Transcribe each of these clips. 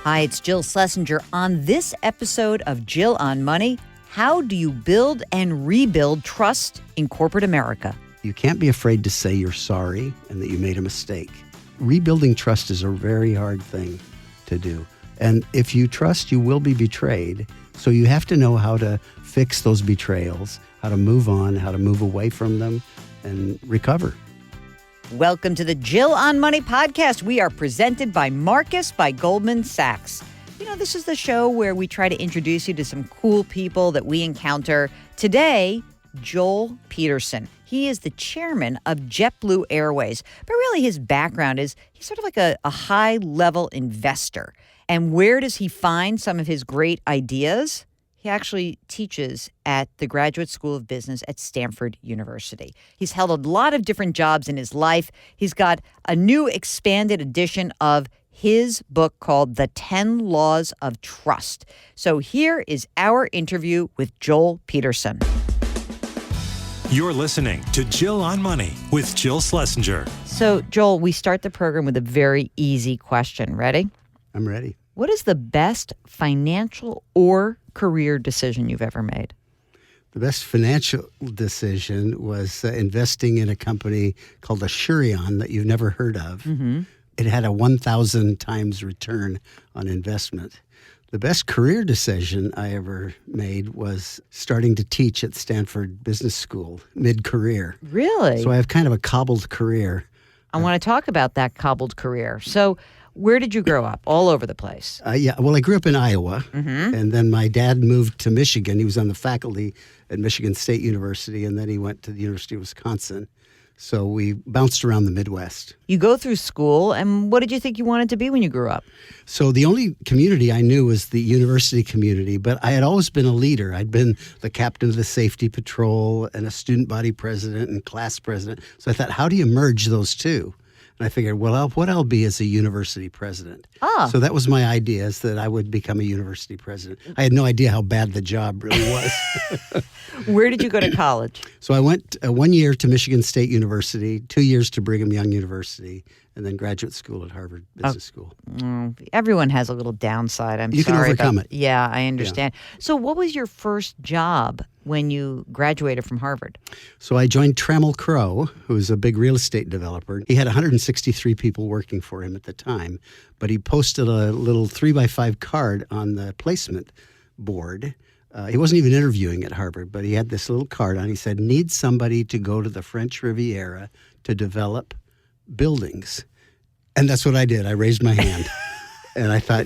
Hi, it's Jill Schlesinger. On this episode of Jill on Money, how do you build and rebuild trust in corporate America? You can't be afraid to say you're sorry and that you made a mistake. Rebuilding trust is a very hard thing to do. And if you trust, you will be betrayed. So you have to know how to fix those betrayals, how to move on, how to move away from them and recover. Welcome to the Jill on Money podcast. We are presented by Marcus by Goldman Sachs. You know, this is the show where we try to introduce you to some cool people that we encounter. Today, Joel Peterson. He is the chairman of JetBlue Airways. But really his background is he's sort of like a high-level investor. And where does he find some of his great ideas? He actually teaches at the Graduate School of Business at Stanford University. He's held a lot of different jobs in his life. He's got a new expanded edition of his book called The 10 Laws of Trust. So here is our interview with Joel Peterson. You're listening to Jill on Money with Jill Schlesinger. So, Joel, we start the program with a very easy question. Ready? I'm ready. What is the best financial or career decision you've ever made? The best financial decision was investing in a company called Asurion that you've never heard of. Mm-hmm. It had a 1,000 times return on investment. The best career decision I ever made was starting to teach at Stanford Business School mid-career. Really? So I have kind of a cobbled career. I want to talk about that cobbled career. So where did you grow up? All over the place. Well, I grew up in Iowa, and then my dad moved to Michigan. He was on the faculty at Michigan State University, and then he went to the University of Wisconsin. So we bounced around the Midwest. You go through school, and what did you think you wanted to be when you grew up? So the only community I knew was the university community, but I had always been a leader. I'd been the captain of the safety patrol and a student body president and class president. So I thought, how do you merge those two? And I figured, well, what I'll be is a university president. So that was my idea, is that I would become a university president. I had no idea how bad the job really was. Where did you go to college? So I went 1 year to Michigan State University, 2 years to Brigham Young University, and then graduate school at Harvard Business School. Everyone has a little downside. You can overcome it. Yeah, I understand. Yeah. So what was your first job when you graduated from Harvard? So I joined Trammell Crow, who was a big real estate developer. He had 163 people working for him at the time, but he posted a little 3x5 card on the placement board. He wasn't even interviewing at Harvard, but he had this little card on. He said, need somebody to go to the French Riviera to develop buildings. And that's what I did. I raised my hand. And I thought,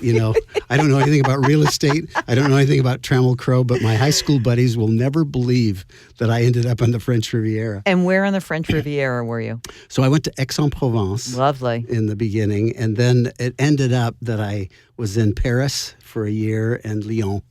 I don't know anything about real estate. I don't know anything about Trammell Crow, but my high school buddies will never believe that I ended up on the French Riviera. And where on the French Riviera were you? So I went to Aix-en-Provence. Lovely. In the beginning. And then it ended up that I was in Paris for a year and Lyon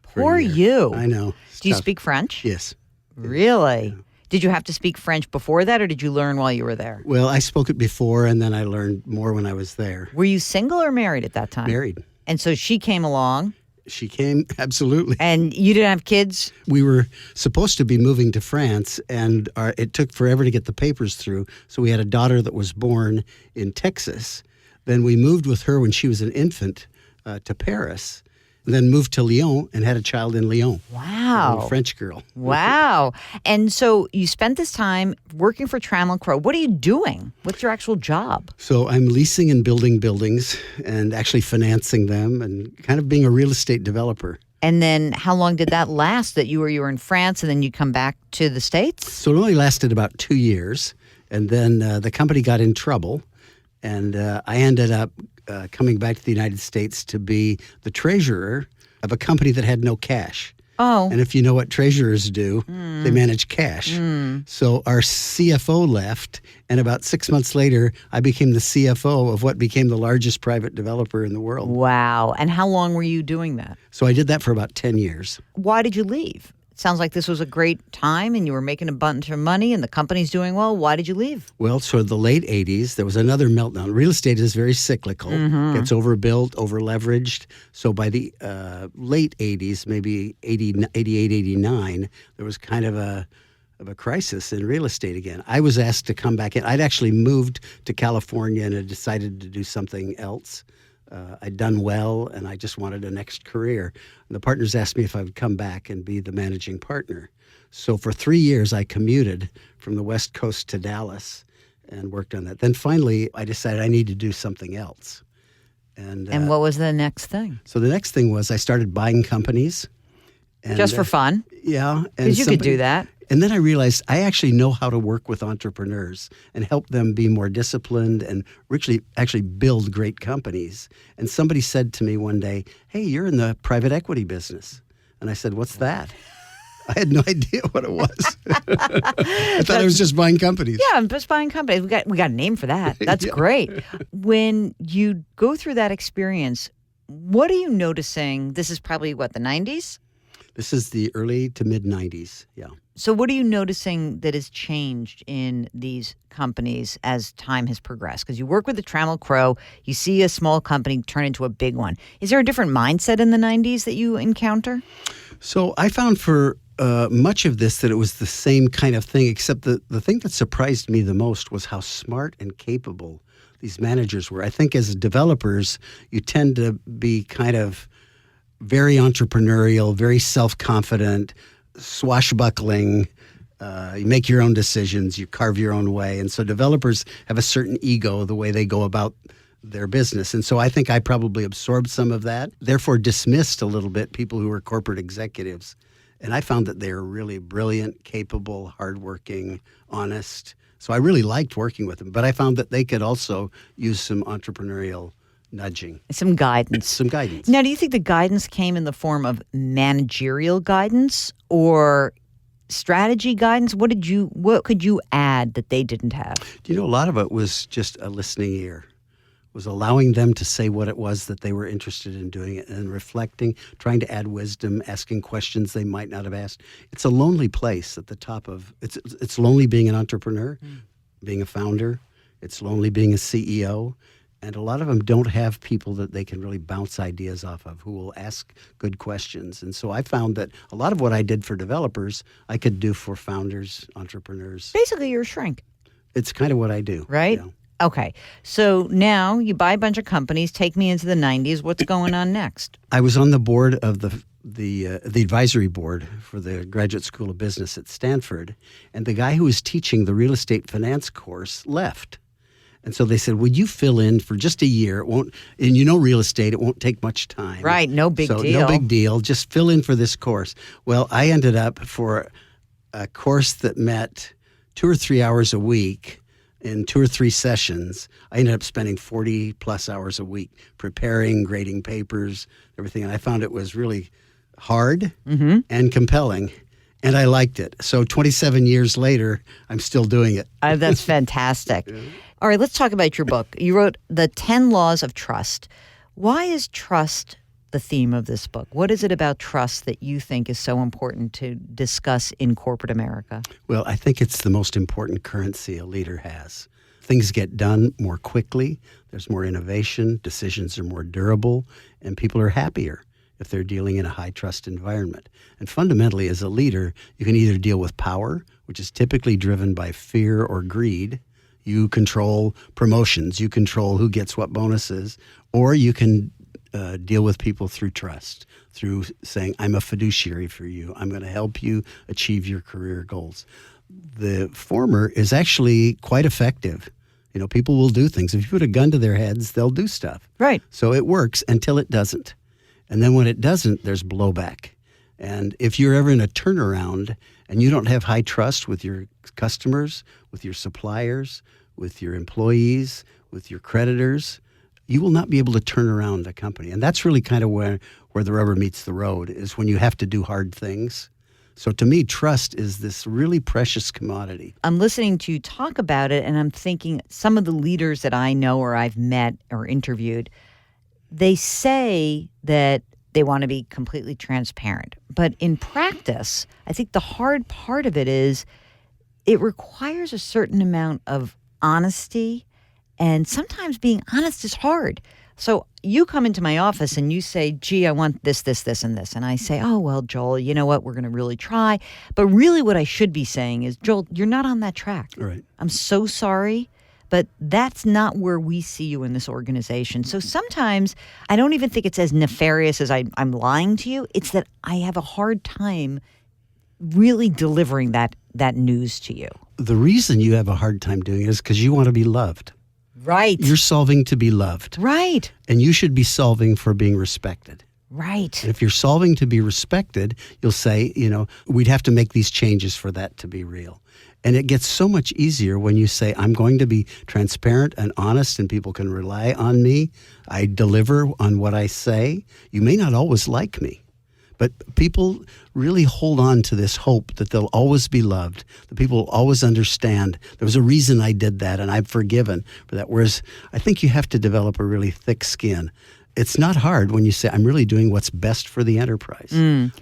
for Poor a year. you. I know. Do you speak French? Yes. Really? Yeah. Did you have to speak French before that, or did you learn while you were there? Well, I spoke it before, and then I learned more when I was there. Were you single or married at that time? Married. And so she came along. She came, absolutely. And you didn't have kids? We were supposed to be moving to France, and it took forever to get the papers through. So we had a daughter that was born in Texas. Then we moved with her when she was an infant to Paris. Then moved to Lyon and had a child in Lyon. Wow. A French girl. Wow. And so you spent this time working for Trammell Crow. What are you doing? What's your actual job? So I'm leasing and building buildings and actually financing them and kind of being a real estate developer. And then how long did that last that you were in France and then you come back to the States? So it only lasted about 2 years. And then the company got in trouble. And I ended up coming back to the United States to be the treasurer of a company that had no cash. Oh. And if you know what treasurers do, they manage cash. So our CFO left, and about 6 months later, I became the CFO of what became the largest private developer in the world. Wow. And how long were you doing that? So I did that for about 10 years. Why did you leave? It sounds like this was a great time and you were making a bunch of money and the company's doing well. Why did you leave? Well, so the late 80s, there was another meltdown. Real estate is very cyclical. Gets overbuilt, over-leveraged. So by the late 80s, maybe 88, 89, there was kind of a crisis in real estate again. I was asked to come back in. I'd actually moved to California and had decided to do something else. I'd done well, and I just wanted a next career. And the partners asked me if I would come back and be the managing partner. So for 3 years, I commuted from the West Coast to Dallas and worked on that. Then finally, I decided I need to do something else. And what was the next thing? So the next thing was I started buying companies. And, Just for fun? Yeah. Because you could do that. And then I realized I actually know how to work with entrepreneurs and help them be more disciplined and actually build great companies. And somebody said to me one day, "Hey, you're in the private equity business." And I said, "What's that?" I had no idea what it was. I thought I was just buying companies. Yeah, I'm just buying companies. We got a name for that. That's great. When you go through that experience, what are you noticing? This is probably, the 90s? This is the early to mid-90s, yeah. So what are you noticing that has changed in these companies as time has progressed? Because you work with the Trammell Crow, you see a small company turn into a big one. Is there a different mindset in the 90s that you encounter? So I found for much of this that it was the same kind of thing, except the thing that surprised me the most was how smart and capable these managers were. I think as developers, you tend to be kind of very entrepreneurial, very self-confident, swashbuckling. You make your own decisions, you carve your own way. And so developers have a certain ego the way they go about their business. And so I think I probably absorbed some of that, therefore dismissed a little bit people who were corporate executives. And I found that they were really brilliant, capable, hardworking, honest. So I really liked working with them. But I found that they could also use some entrepreneurial nudging. Some guidance. Some guidance. Now, do you think the guidance came in the form of managerial guidance or strategy guidance? What could you add that they didn't have? A lot of it was just a listening ear. It was allowing them to say what it was that they were interested in doing it and reflecting, trying to add wisdom, asking questions they might not have asked. It's a lonely place at the top of it's lonely being an entrepreneur, being a founder. It's lonely being a CEO. And a lot of them don't have people that they can really bounce ideas off of who will ask good questions. And so I found that a lot of what I did for developers, I could do for founders, entrepreneurs. Basically, you're a shrink. It's kind of what I do. Right? Yeah. Okay. So now you buy a bunch of companies, take me into the 90s. What's going on next? I was on the board of the advisory board for the Graduate School of Business at Stanford. And the guy who was teaching the real estate finance course left. And so they said, "Would you fill in for just a year? It won't, and real estate, it won't take much time." Right, no big deal. No big deal. Just fill in for this course. Well, I ended up for a course that met 2 or 3 hours a week in 2 or 3 sessions. I ended up spending 40 plus hours a week preparing, grading papers, everything. And I found it was really hard and compelling. And I liked it. So 27 years later, I'm still doing it. That's fantastic. Yeah. All right, let's talk about your book. You wrote The 10 Laws of Trust. Why is trust the theme of this book? What is it about trust that you think is so important to discuss in corporate America? Well, I think it's the most important currency a leader has. Things get done more quickly. There's more innovation. Decisions are more durable. And people are happier if they're dealing in a high-trust environment. And fundamentally, as a leader, you can either deal with power, which is typically driven by fear or greed. You control promotions. You control who gets what bonuses. Or you can deal with people through trust, through saying, "I'm a fiduciary for you. I'm going to help you achieve your career goals." The former is actually quite effective. People will do things. If you put a gun to their heads, they'll do stuff. Right. So it works until it doesn't. And then when it doesn't, there's blowback. And if you're ever in a turnaround and you don't have high trust with your customers, with your suppliers, with your employees, with your creditors, you will not be able to turn around a company. And that's really kind of where the rubber meets the road, is when you have to do hard things. So to me, trust is this really precious commodity. I'm listening to you talk about it, and I'm thinking some of the leaders that I know or I've met or interviewed, they say that they want to be completely transparent. But in practice, I think the hard part of it is it requires a certain amount of honesty, and sometimes being honest is hard. So you come into my office and you say, "Gee, I want this, this, this, and this." And I say, "Oh, well, Joel, you know what? We're going to really try." But really what I should be saying is, "Joel, you're not on that track. Right. I'm so sorry, But that's not where we see you in this organization. So sometimes I don't even think it's as nefarious as I'm lying to you. It's that I have a hard time really delivering that news to you. The reason you have a hard time doing it is because you want to be loved. Right. You're solving to be loved. Right. And you should be solving for being respected. Right. And if you're solving to be respected, you'll say, we'd have to make these changes for that to be real. And it gets so much easier when you say, I'm going to be transparent and honest and people can rely on me. I deliver on what I say. You may not always like me, but people really hold on to this hope that they'll always be loved, that people will always understand there was a reason I did that and I'm forgiven for that. Whereas I think you have to develop a really thick skin. It's not hard when you say, I'm really doing what's best for the enterprise.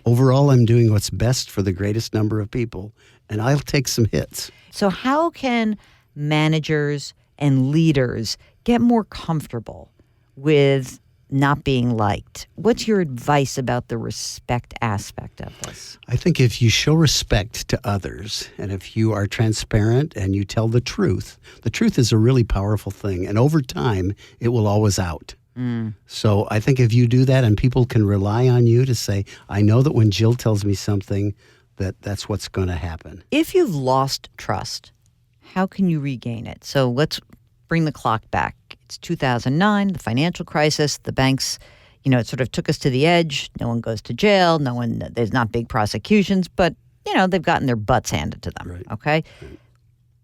Overall, I'm doing what's best for the greatest number of people, and I'll take some hits. So how can managers and leaders get more comfortable with not being liked? What's your advice about the respect aspect of this? I think if you show respect to others, and if you are transparent and you tell the truth is a really powerful thing, and over time, it will always out. So I think if you do that and people can rely on you to say, I know that when Jill tells me something, that's what's going to happen. If you've lost trust, how can you regain it? So let's bring the clock back. It's 2009, the financial crisis. The banks, it sort of took us to the edge. No one goes to jail. There's not big prosecutions, but, they've gotten their butts handed to them. Right. Okay? Right.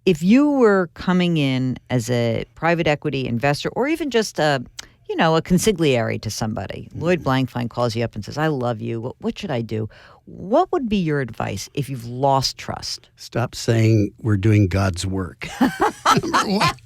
If you were coming in as a private equity investor or even just a consigliere to somebody. Lloyd Blankfein calls you up and says, I love you. What should I do? What would be your advice if you've lost trust? Stop saying we're doing God's work. Number one.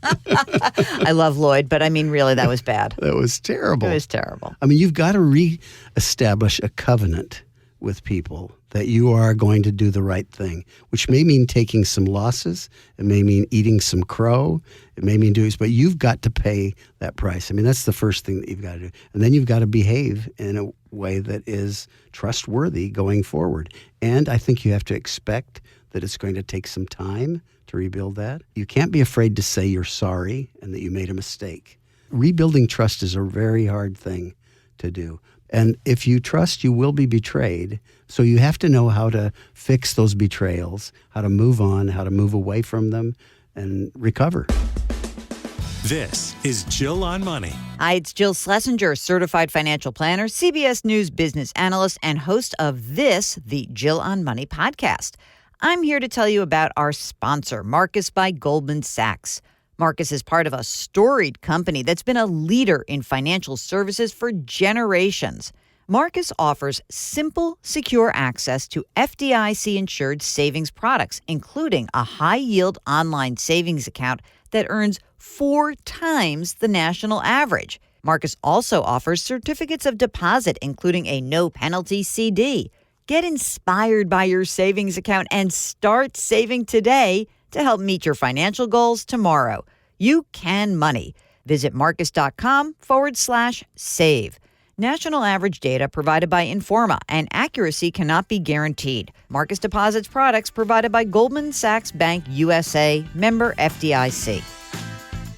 I love Lloyd, but I mean, really, that was bad. That was terrible. It was terrible. I mean, you've got to reestablish a covenant with people that you are going to do the right thing, which may mean taking some losses. It may mean eating some crow. It may mean doing, but you've got to pay that price. I mean, that's the first thing that you've got to do. And then you've got to behave in a way that is trustworthy going forward. And I think you have to expect that it's going to take some time to rebuild that. You can't be afraid to say you're sorry and that you made a mistake. Rebuilding trust is a very hard thing to do. And if you trust, you will be betrayed. So you have to know how to fix those betrayals, how to move on, how to move away from them, and recover. This is Jill on Money. Hi, it's Jill Schlesinger, certified financial planner, CBS News business analyst, and host of the Jill on Money podcast. I'm here to tell you about our sponsor, Marcus by Goldman Sachs. Marcus is part of a storied company that's been a leader in financial services for generations. Marcus offers simple, secure access to FDIC-insured savings products, including a high-yield online savings account that earns 4 times the national average. Marcus also offers certificates of deposit, including a no-penalty CD. Get inspired by your savings account and start saving today to help meet your financial goals tomorrow. You can money. Visit marcus.com/save. National average data provided by Informa, and accuracy cannot be guaranteed. Marcus deposits products provided by Goldman Sachs Bank USA, member FDIC.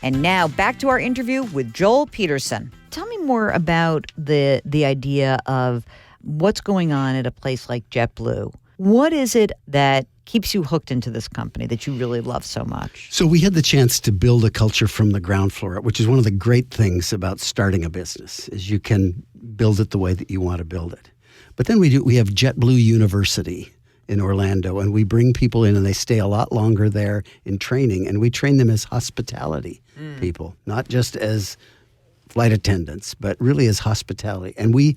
And now back to our interview with Joel Peterson. Tell me more about the idea of what's going on at a place like JetBlue. What is it that keeps you hooked into this company that you really love so much? So we had the chance to build a culture from the ground floor, which is one of the great things about starting a business, is you can build it the way that you want to build it. But then we have JetBlue University in Orlando, and we bring people in and they stay a lot longer there in training, and we train them as hospitality people, not just as flight attendants, but really as hospitality. And we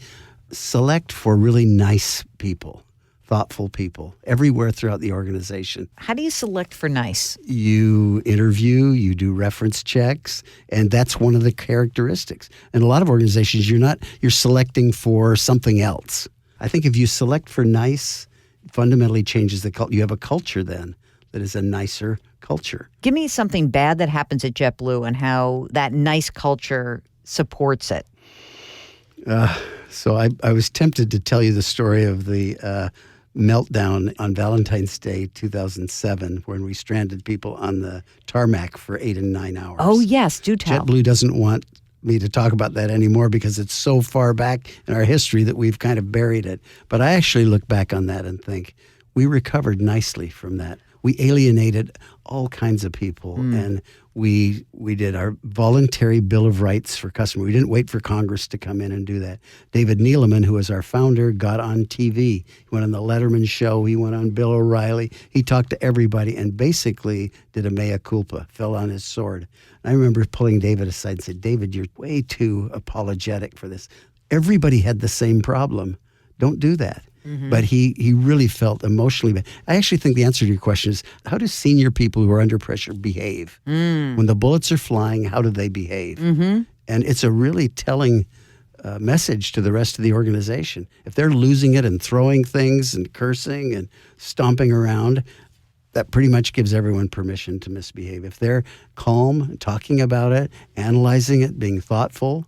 select for really nice people, thoughtful people everywhere throughout the organization. How do you select for nice? You interview, you do reference checks, and that's one of the characteristics. In a lot of organizations, you're selecting for something else. I think if you select for nice, it fundamentally changes the culture. You have a culture then that is a nicer culture. Give me something bad that happens at JetBlue and how that nice culture supports it. So I was tempted to tell you the story of the meltdown on Valentine's Day 2007 when we stranded people on the tarmac for 8 and 9 hours. Oh, yes, do tell. JetBlue doesn't want me to talk about that anymore because it's so far back in our history that we've kind of buried it. But I actually look back on that and think we recovered nicely from that. We alienated all kinds of people, and we did our voluntary Bill of Rights for customers. We didn't wait for Congress to come in and do that. David Neeleman, who was our founder, got on TV. He went on the Letterman show. He went on Bill O'Reilly. He talked to everybody and basically did a mea culpa, fell on his sword. I remember pulling David aside and said, David, you're way too apologetic for this. Everybody had the same problem. Don't do that. But he really felt emotionally bad. I actually think the answer to your question is, how do senior people who are under pressure behave? When the bullets are flying, how do they behave? And it's a really telling message to the rest of the organization. If they're losing it and throwing things and cursing and stomping around, that pretty much gives everyone permission to misbehave. If they're calm, talking about it, analyzing it, being thoughtful,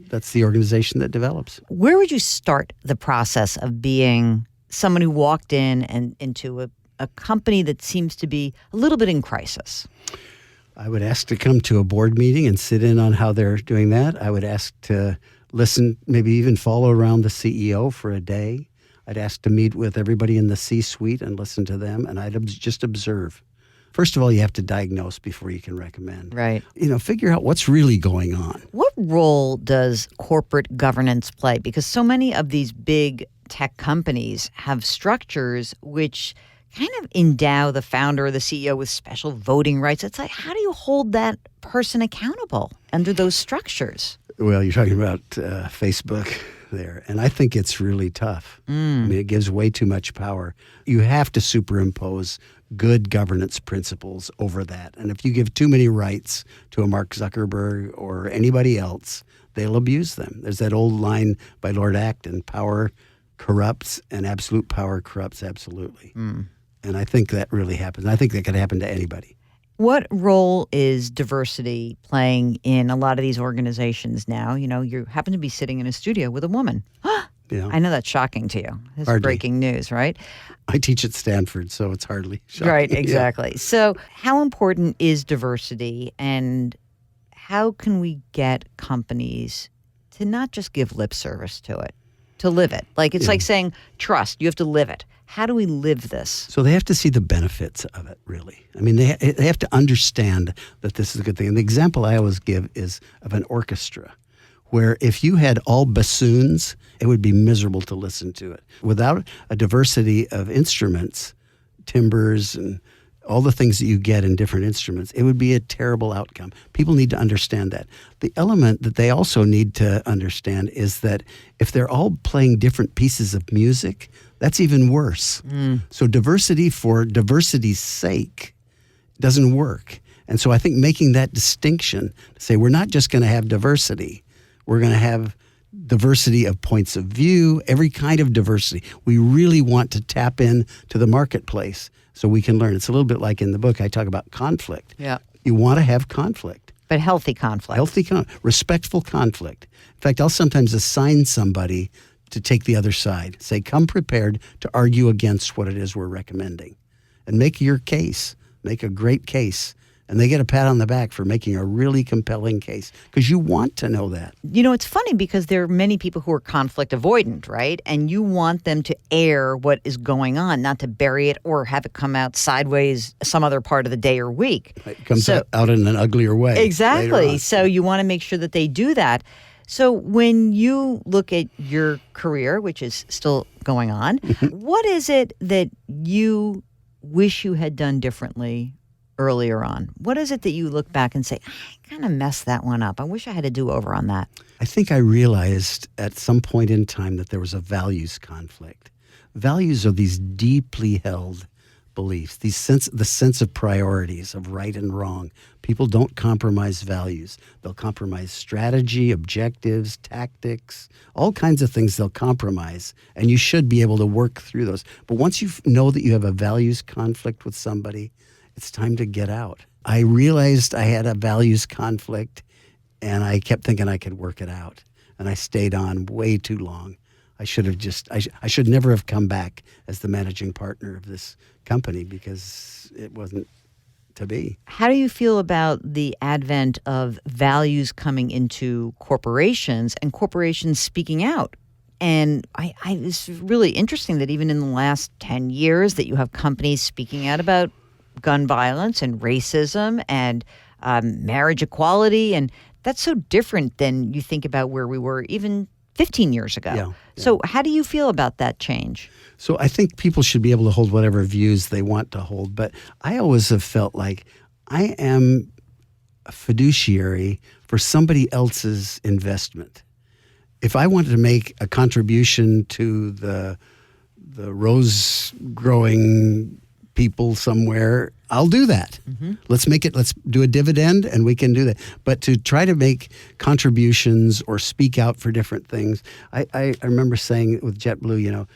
that's the organization that develops. Where would you start the process of being someone who walked in and into a company that seems to be a little bit in crisis? I would ask to come to a board meeting and sit in on how they're doing that. I would ask to listen, maybe even follow around the CEO for a day. I'd ask to meet with everybody in the C-suite and listen to them, and I'd just observe. First of all, you have to diagnose before you can recommend. Right. Figure out what's really going on. What role does corporate governance play? Because so many of these big tech companies have structures which kind of endow the founder or the CEO with special voting rights. It's like, how do you hold that person accountable under those structures? Well, you're talking about Facebook there, and I think it's really tough. I mean, it gives way too much power. You have to superimpose good governance principles over that. And if you give too many rights to a Mark Zuckerberg or anybody else, they'll abuse them. There's that old line by Lord Acton, power corrupts and absolute power corrupts absolutely. And I think that really happens. I think that could happen to anybody. What role is diversity playing in a lot of these organizations now? You happen to be sitting in a studio with a woman. I know that's shocking to you. This is breaking news, right? I teach at Stanford, so it's hardly shocking. Right, exactly. So how important is diversity, and how can we get companies to not just give lip service to it, to live it? Like it's like saying trust. You have to live it. How do we live this? So they have to see the benefits of it, really. I mean, they have to understand that this is a good thing. And the example I always give is of an orchestra, where if you had all bassoons, it would be miserable to listen to it. Without a diversity of instruments, timbres, and all the things that you get in different instruments, it would be a terrible outcome. People need to understand that. The element that they also need to understand is that if they're all playing different pieces of music, that's even worse. So diversity for diversity's sake doesn't work. And so I think making that distinction, to say we're not just going to have diversity, we're going to have diversity of points of view, every kind of diversity. We really want to tap in to the marketplace so we can learn. It's a little bit like in the book I talk about conflict. Yeah. You want to have conflict. But healthy conflict. Respectful conflict. In fact, I'll sometimes assign somebody to take the other side. Say, come prepared to argue against what it is we're recommending. And make your case. Make a great case. And they get a pat on the back for making a really compelling case because you want to know that. It's funny because there are many people who are conflict avoidant, right? And you want them to air what is going on, not to bury it or have it come out sideways some other part of the day or week. It comes out in an uglier way. Exactly. So you want to make sure that they do that. So when you look at your career, which is still going on, what is it that you wish you had done differently earlier on? What is it that you look back and say, I kind of messed that one up. I wish I had a do-over on that. I think I realized at some point in time that there was a values conflict. Values are these deeply held beliefs, the sense of priorities, of right and wrong. People don't compromise values. They'll compromise strategy, objectives, tactics, all kinds of things they'll compromise, and you should be able to work through those. But once you know that you have a values conflict with somebody, it's time to get out. I realized I had a values conflict, and I kept thinking I could work it out, and I stayed on way too long. I should have I should never have come back as the managing partner of this company because it wasn't to be. How do you feel about the advent of values coming into corporations and corporations speaking out? And it's really interesting that even in the last 10 years that you have companies speaking out about gun violence and racism and marriage equality. And that's so different than you think about where we were even 15 years ago. Yeah. So how do you feel about that change? So I think people should be able to hold whatever views they want to hold. But I always have felt like I am a fiduciary for somebody else's investment. If I wanted to make a contribution to the rose growing people somewhere, I'll do that. Mm-hmm. Let's do a dividend and we can do that. But to try to make contributions or speak out for different things, I remember saying with JetBlue,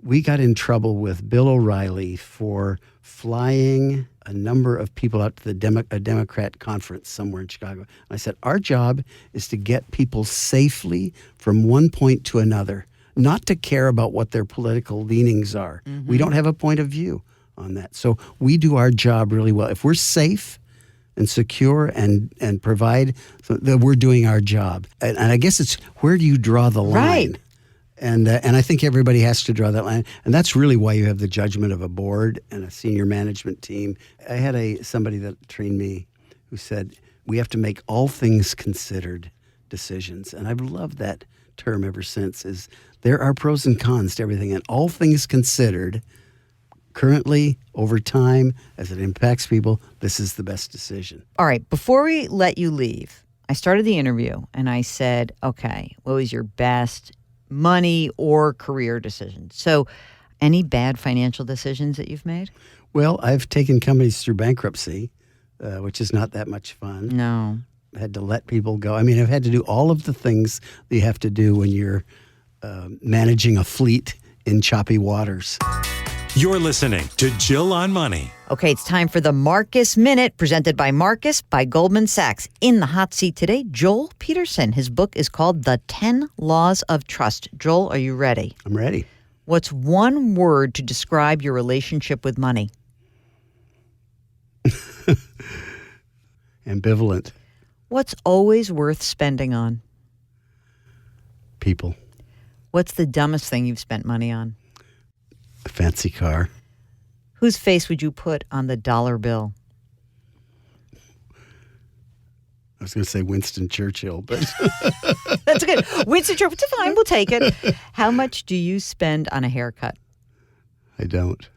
we got in trouble with Bill O'Reilly for flying a number of people out to a Democrat conference somewhere in Chicago. And I said, our job is to get people safely from one point to another, not to care about what their political leanings are. Mm-hmm. We don't have a point of view on that. So we do our job really well. If we're safe and secure and provide, so that we're doing our job. And I guess it's where do you draw the line? Right. And I think everybody has to draw that line. And that's really why you have the judgment of a board and a senior management team. I had somebody that trained me who said, we have to make all things considered decisions. And I've loved that term ever since, is there are pros and cons to everything. And all things considered, currently, over time, as it impacts people, this is the best decision. All right. Before we let you leave, I started the interview and I said, okay, what was your best money or career decision? So any bad financial decisions that you've made? Well, I've taken companies through bankruptcy, which is not that much fun. No. I had to let people go. I mean, I've had to do all of the things that you have to do when you're managing a fleet in choppy waters. You're listening to Jill on Money. Okay, it's time for the Marcus Minute, presented by Marcus by Goldman Sachs. In the hot seat today, Joel Peterson. His book is called The 10 Laws of Trust. Joel, are you ready? I'm ready. What's one word to describe your relationship with money? Ambivalent. What's always worth spending on? People. What's the dumbest thing you've spent money on? A fancy car. Whose face would you put on the dollar bill? I was going to say Winston Churchill, but... That's good. Winston Churchill, it's fine. We'll take it. How much do you spend on a haircut? I don't.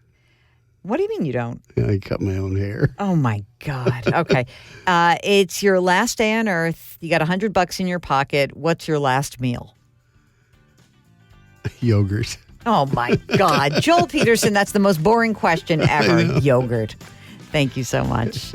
What do you mean you don't? I cut my own hair. Oh, my God. Okay. It's your last day on Earth. You got $100 in your pocket. What's your last meal? Yogurt. Oh, my God. Joel Peterson, that's the most boring question ever. Yogurt. Thank you so much.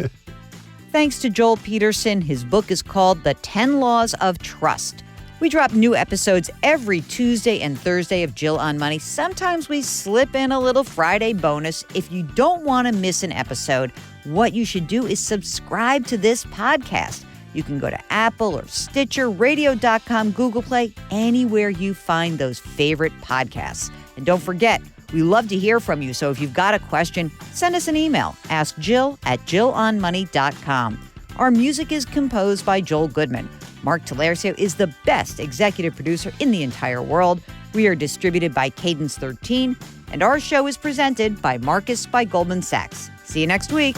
Thanks to Joel Peterson. His book is called The 10 Laws of Trust. We drop new episodes every Tuesday and Thursday of Jill on Money. Sometimes we slip in a little Friday bonus. If you don't want to miss an episode, what you should do is subscribe to this podcast. You can go to Apple or Stitcher, radio.com, Google Play, anywhere you find those favorite podcasts. And don't forget, we love to hear from you. So if you've got a question, send us an email. Ask Jill at jillonmoney.com. Our music is composed by Joel Goodman. Mark Talercio is the best executive producer in the entire world. We are distributed by Cadence 13, and our show is presented by Marcus by Goldman Sachs. See you next week.